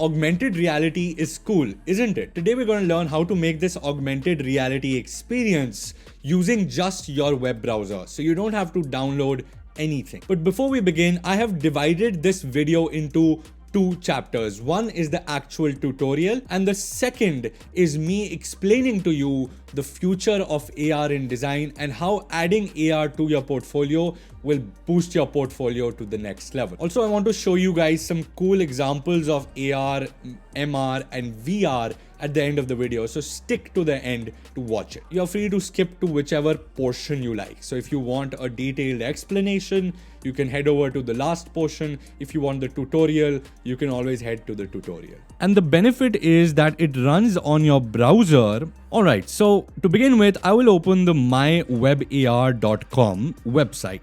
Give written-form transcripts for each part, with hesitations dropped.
augmented reality is cool, isn't it? Today we're going to learn how to make this augmented reality experience using just your web browser, so you don't have to download anything. But before we begin, I have divided this video into two chapters. One is the actual tutorial and the second is me explaining to you the future of AR in design and how adding AR to your portfolio will boost your portfolio to the next level. Also, I want to show you guys some cool examples of AR, MR and VR at the end of the video, so stick to the end to watch it. You're free to skip to whichever portion you like. So if you want a detailed explanation, you can head over to the last portion. If you want the tutorial, you can always head to the tutorial. And the benefit is that it runs on your browser. Alright, so to begin with, I will open the mywebar.com website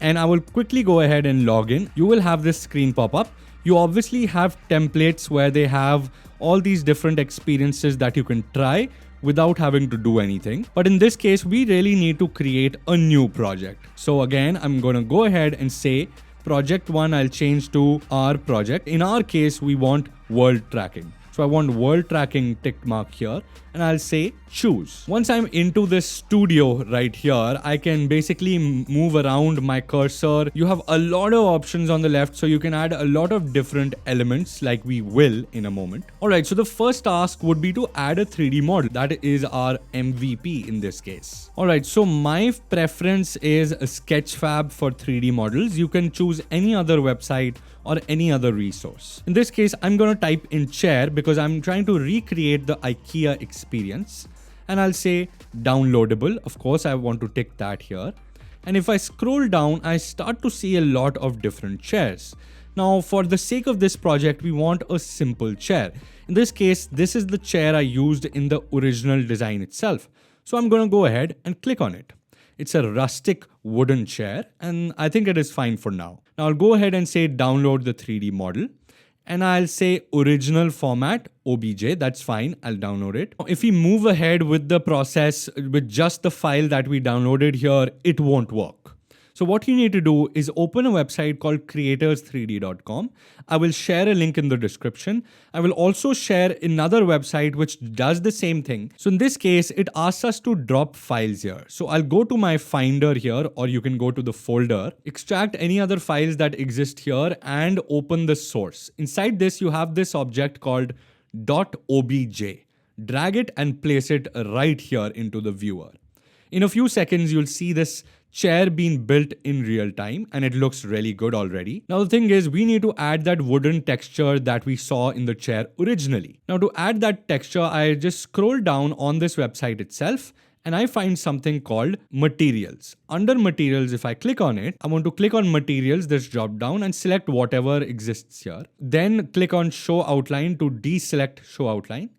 and I will quickly go ahead and log in. You will have this screen pop up. You obviously have templates where they have all these different experiences that you can try without having to do anything. But in this case, we really need to create a new project. So again, I'm going to go ahead and say project 1, I'll change to our project. In our case, we want world tracking. So I want world tracking tick mark here and I'll say choose. Once I'm into this studio right here, I can basically move around my cursor. You have a lot of options on the left, so you can add a lot of different elements like we will in a moment. Alright, so the first task would be to add a 3D model. That is our MVP in this case. Alright, so my preference is a Sketchfab for 3D models. You can choose any other website or any other resource. In this case, I'm going to type in chair because I'm trying to recreate the IKEA experience. And I'll say downloadable. Of course, I want to tick that here. And if I scroll down, I start to see a lot of different chairs. Now, for the sake of this project, we want a simple chair. In this case, this is the chair I used in the original design itself. So I'm going to go ahead and click on it. It's a rustic wooden chair and I think it is fine for now. Now I'll go ahead and say download the 3D model and I'll say original format OBJ. That's fine. I'll download it. If we move ahead with the process with just the file that we downloaded here, it won't work. So what you need to do is open a website called creators3d.com. I will share a link in the description. I will also share another website which does the same thing. So in this case, it asks us to drop files here. So I'll go to my finder here, or you can go to the folder, extract any other files that exist here and open the source. Inside this, you have this object called .obj. Drag it and place it right here into the viewer. In a few seconds, you'll see this chair being built in real time and it looks really good already. Now the thing is, we need to add that wooden texture that we saw in the chair originally. Now to add that texture, I just scroll down on this website itself and I find something called materials. Under materials, if I click on it, I want to click on materials, this drop down and select whatever exists here. Then click on show outline to deselect show outline.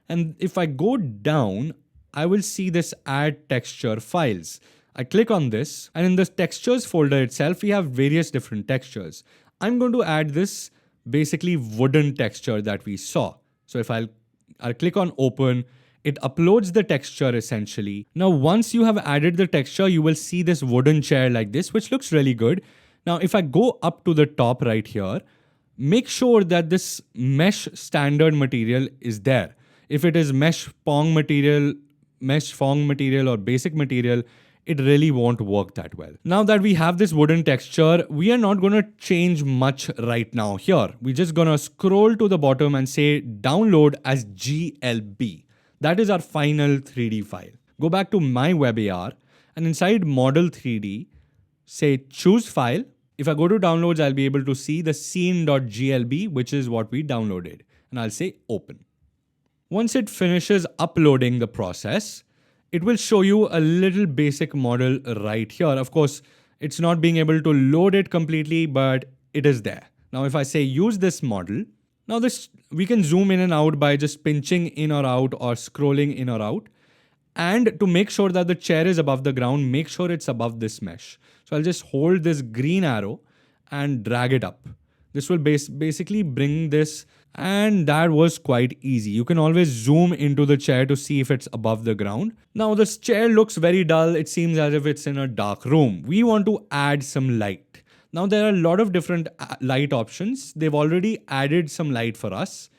And if I go down, I will see this add texture files. I click on this and in the textures folder itself, we have various different textures. I'm going to add this basically wooden texture that we saw. So if I'll click on open, it uploads the texture essentially. Now, once you have added the texture, you will see this wooden chair like this, which looks really good. Now, if I go up to the top right here, make sure that this mesh standard material is there. If it is mesh Phong material or basic material, it really won't work that well. Now that we have this wooden texture, we are not going to change much right now here. We're just going to scroll to the bottom and say download as GLB. That is our final 3D file. Go back to myWebAR and inside model 3D, say choose file. If I go to downloads, I'll be able to see the scene.glb, which is what we downloaded. And I'll say open. Once it finishes uploading the process, it will show you a little basic model right here. Of course, it's not being able to load it completely, but it is there. Now, if I say use this model, now we can zoom in and out by just pinching in or out or scrolling in or out. And to make sure that the chair is above the ground, make sure it's above this mesh. So I'll just hold this green arrow and drag it up. This will basically bring this, and that was quite easy. You can always zoom into the chair to see if it's above the ground. Now this chair looks very dull. It seems as if it's in a dark room. We want to add some light. Now there are a lot of different light options. They've already added some light for us.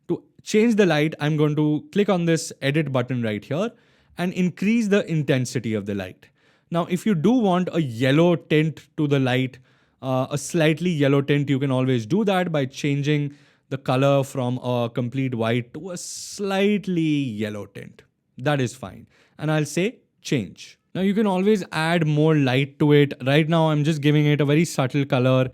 To change the light, I'm going to click on this edit button right here and increase the intensity of the light. Now, if you do want a yellow tint to the light, a slightly yellow tint, you can always do that by changing the color from a complete white to a slightly yellow tint. That is fine. And I'll say change. Now you can always add more light to it. Right now, I'm just giving it a very subtle color.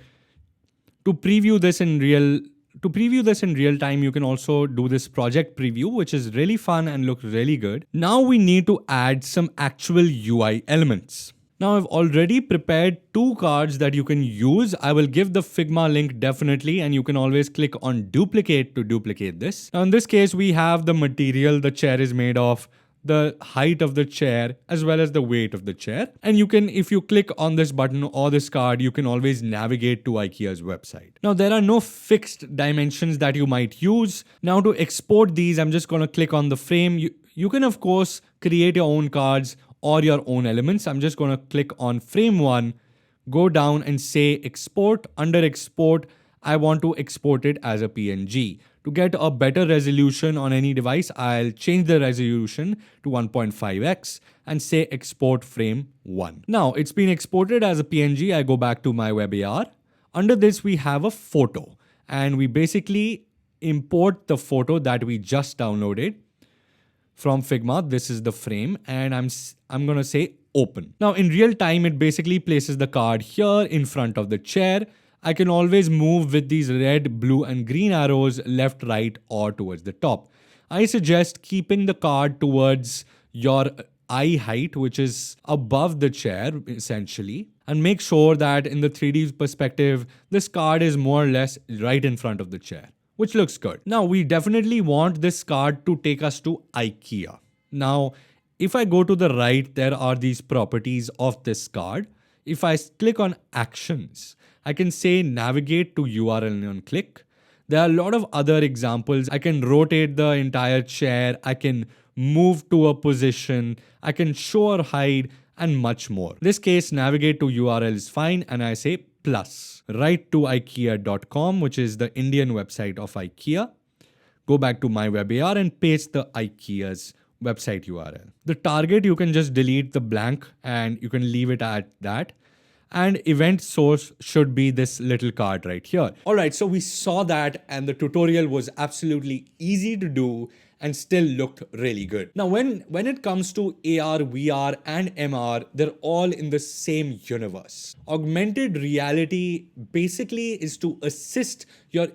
To preview this in real time, you can also do this project preview, which is really fun and looks really good. Now we need to add some actual UI elements. Now I've already prepared 2 cards that you can use. I will give the Figma link definitely, and you can always click on duplicate to duplicate this. Now in this case, we have the material the chair is made of, the height of the chair, as well as the weight of the chair. And you can, if you click on this button or this card, you can always navigate to IKEA's website. Now there are no fixed dimensions that you might use. Now to export these, I'm just going to click on the frame. You can of course create your own cards or your own elements. I'm just going to click on frame 1, go down and say export. Under export, I want to export it as a PNG. To get a better resolution on any device, I'll change the resolution to 1.5x and say export frame 1. Now it's been exported as a PNG. I go back to my WebAR. Under this, we have a photo, and we basically import the photo that we just downloaded from Figma. This is the frame, and I'm going to say open. Now in real time, it basically places the card here in front of the chair. I can always move with these red, blue and green arrows left, right or towards the top. I suggest keeping the card towards your eye height, which is above the chair essentially, and make sure that in the 3D perspective, this card is more or less right in front of the chair, which looks good. Now we definitely want this card to take us to IKEA. Now, if I go to the right, there are these properties of this card. If I click on actions, I can say navigate to URL and click. There are a lot of other examples. I can rotate the entire chair. I can move to a position. I can show or hide and much more. In this case, navigate to URL is fine. And I say plus. Write to ikea.com, which is the Indian website of IKEA. Go back to my WebAR and paste the IKEA's website URL. The target, you can just delete the blank and you can leave it at that. And event source should be this little card right here. All right, so we saw that and the tutorial was absolutely easy to do and still looked really good. Now, when it comes to AR, VR and MR, they're all in the same universe. Augmented reality basically is to assist your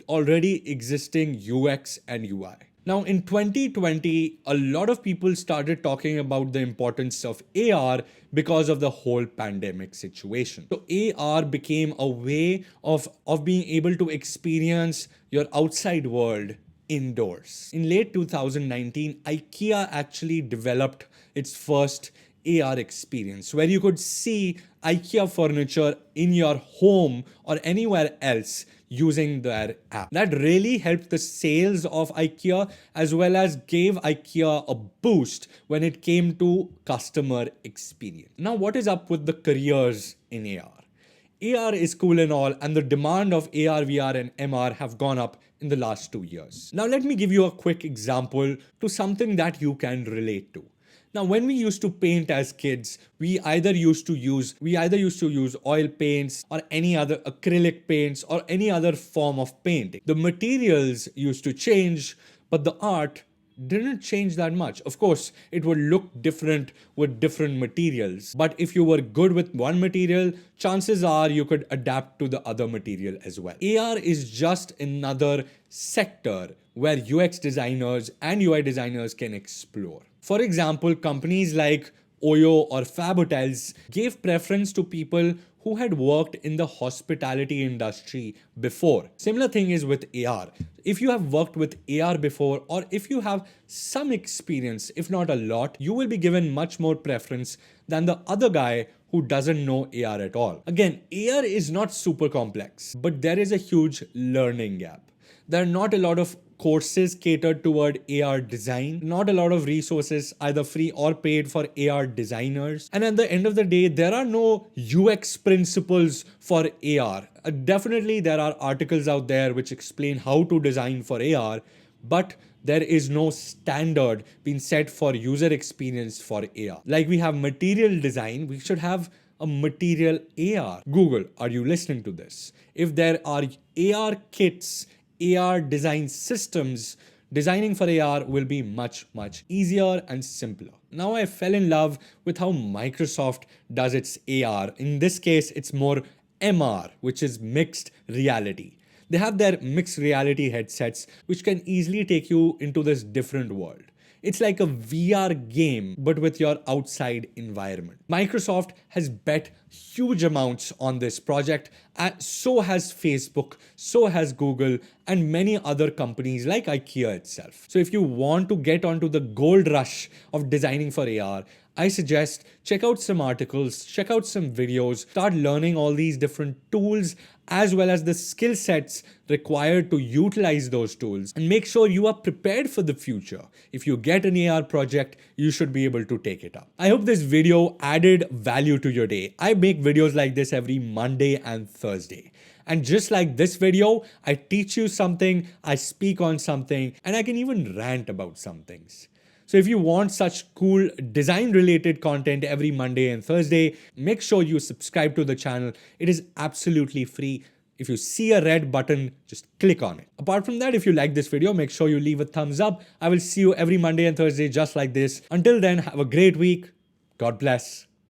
already existing UX and UI. Now in 2020, a lot of people started talking about the importance of AR because of the whole pandemic situation. So AR became a way of being able to experience your outside world indoors. In late 2019, IKEA actually developed its first AR experience where you could see IKEA furniture in your home or anywhere else using their app. That really helped the sales of IKEA as well as gave IKEA a boost when it came to customer experience. Now, what is up with the careers in AR? AR is cool and all, and the demand of AR, VR and MR have gone up in the last 2 years. Now, let me give you a quick example to something that you can relate to. Now, when we used to paint as kids, we either used to use oil paints or any other acrylic paints or any other form of painting. The materials used to change, but the art didn't change that much. Of course, it would look different with different materials. But if you were good with one material, chances are you could adapt to the other material as well. AR is just another sector where UX designers and UI designers can explore. For example, companies like Oyo or Fab Hotels gave preference to people who had worked in the hospitality industry before. Similar thing is with AR. If you have worked with AR before, or if you have some experience, if not a lot, you will be given much more preference than the other guy who doesn't know AR at all. Again, AR is not super complex, but there is a huge learning gap. There are not a lot of courses catered toward AR design, not a lot of resources, either free or paid, for AR designers. And at the end of the day, there are no UX principles for AR. Definitely, there are articles out there which explain how to design for AR, but there is no standard being set for user experience for AR. Like we have material design, we should have a material AR. Google, are you listening to this? If there are AR kits, AR design systems, designing for AR will be much, much easier and simpler. Now I fell in love with how Microsoft does its AR. In this case, it's more MR, which is mixed reality. They have their mixed reality headsets, which can easily take you into this different world. It's like a VR game, but with your outside environment. Microsoft has bet huge amounts on this project, and so has Facebook, so has Google, and many other companies like IKEA itself. So if you want to get onto the gold rush of designing for AR, I suggest check out some articles, check out some videos, start learning all these different tools as well as the skill sets required to utilize those tools, and make sure you are prepared for the future. If you get an AR project, you should be able to take it up. I hope this video added value to your day. I make videos like this every Monday and Thursday. And just like this video, I teach you something, I speak on something, and I can even rant about some things. So if you want such cool design related content every Monday and Thursday, make sure you subscribe to the channel. It is absolutely free. If you see a red button, just click on it. Apart from that, if you like this video, make sure you leave a thumbs up. I will see you every Monday and Thursday just like this. Until then, have a great week. God bless.